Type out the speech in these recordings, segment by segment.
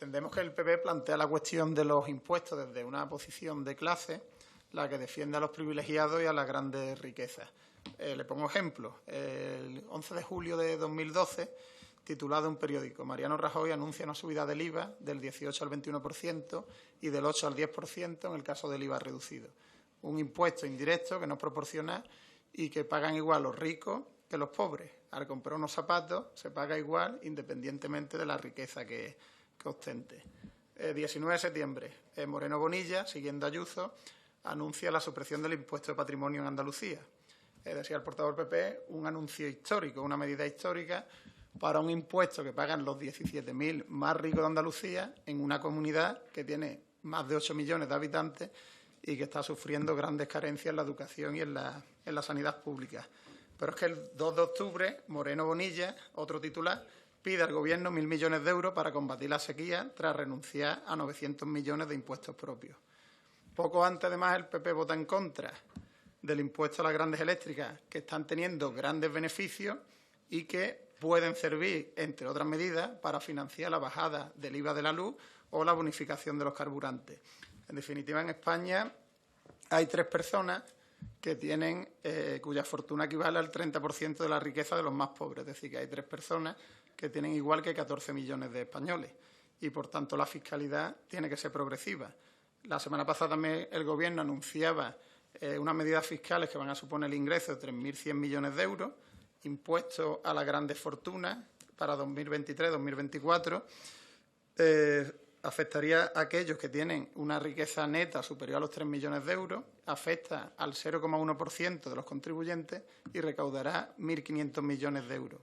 Entendemos que el PP plantea la cuestión de los impuestos desde una posición de clase, la que defiende a los privilegiados y a las grandes riquezas. Le pongo ejemplo. El 11 de julio de 2012, titulado un periódico, Mariano Rajoy anuncia una subida del IVA del 18 al 21% y del 8 al 10% en el caso del IVA reducido. Un impuesto indirecto que no es proporcional y que pagan igual los ricos que los pobres. Al comprar unos zapatos se paga igual independientemente de la riqueza que ostente. 19 de septiembre, Moreno Bonilla, siguiendo a Ayuso, anuncia la supresión del impuesto de patrimonio en Andalucía. Decía el portavoz del PP, un anuncio histórico, una medida histórica para un impuesto que pagan los 17.000 más ricos de Andalucía en una comunidad que tiene más de 8 millones de habitantes y que está sufriendo grandes carencias en la educación y en la sanidad pública. Pero es que el 2 de octubre, Moreno Bonilla, otro titular, pide al Gobierno 1.000 millones de euros para combatir la sequía tras renunciar a 900 millones de impuestos propios. Poco antes, además, el PP vota en contra del impuesto a las grandes eléctricas, que están teniendo grandes beneficios y que pueden servir, entre otras medidas, para financiar la bajada del IVA de la luz o la bonificación de los carburantes. En definitiva, en España hay 3 personas que tienen cuya fortuna equivale al 30% de la riqueza de los más pobres. Es decir, que hay 3 personas que tienen igual que 14 millones de españoles y, por tanto, la fiscalidad tiene que ser progresiva. La semana pasada también el Gobierno anunciaba unas medidas fiscales que van a suponer el ingreso de 3.100 millones de euros, impuestos a las grandes fortunas para 2023-2024. Afectaría a aquellos que tienen una riqueza neta superior a los 3 millones de euros, afecta al 0,1% de los contribuyentes y recaudará 1.500 millones de euros.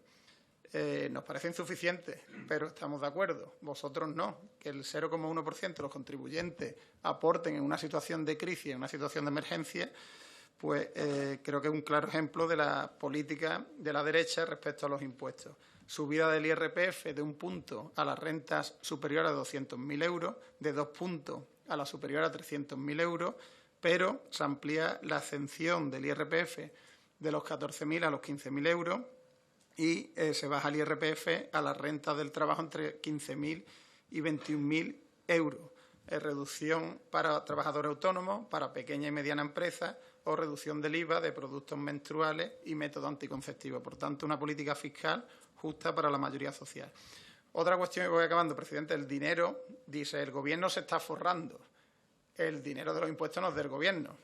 Nos parece insuficiente, pero estamos de acuerdo. Vosotros no. Que el 0,1% de los contribuyentes aporten en una situación de crisis, en una situación de emergencia, pues creo que es un claro ejemplo de la política de la derecha respecto a los impuestos. Subida del IRPF de 1 punto a las rentas superiores a 200.000 euros, de 2 puntos a la superior a 300.000 euros, pero se amplía la exención del IRPF de los 14.000 a los 15.000 euros y se baja el IRPF a las rentas del trabajo entre 15.000 y 21.000 euros. Reducción para trabajadores autónomos, para pequeña y mediana empresa o reducción del IVA de productos menstruales y método anticonceptivo. Por tanto, una política fiscal justa para la mayoría social. Otra cuestión, y voy acabando, presidente, el dinero, dice, el Gobierno se está forrando. El dinero de los impuestos no es del Gobierno,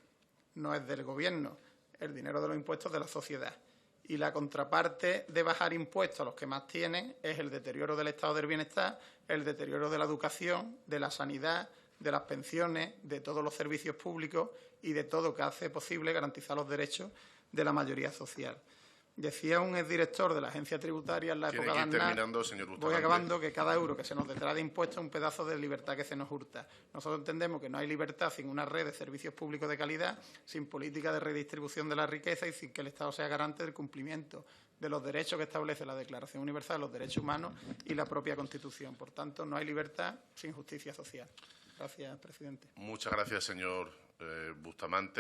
no es del Gobierno. El dinero de los impuestos es de la sociedad. Y la contraparte de bajar impuestos a los que más tienen es el deterioro del estado del bienestar, el deterioro de la educación, de la sanidad, de las pensiones, de todos los servicios públicos y de todo que hace posible garantizar los derechos de la mayoría social. Decía un exdirector de la agencia tributaria en la época de Aznar, voy acabando, que cada euro que se nos detrae de impuestos es un pedazo de libertad que se nos hurta. Nosotros entendemos que no hay libertad sin una red de servicios públicos de calidad, sin política de redistribución de la riqueza y sin que el Estado sea garante del cumplimiento de los derechos que establece la Declaración Universal de los Derechos Humanos y la propia Constitución. Por tanto, no hay libertad sin justicia social. Gracias, presidente. Muchas gracias, señor Bustamante.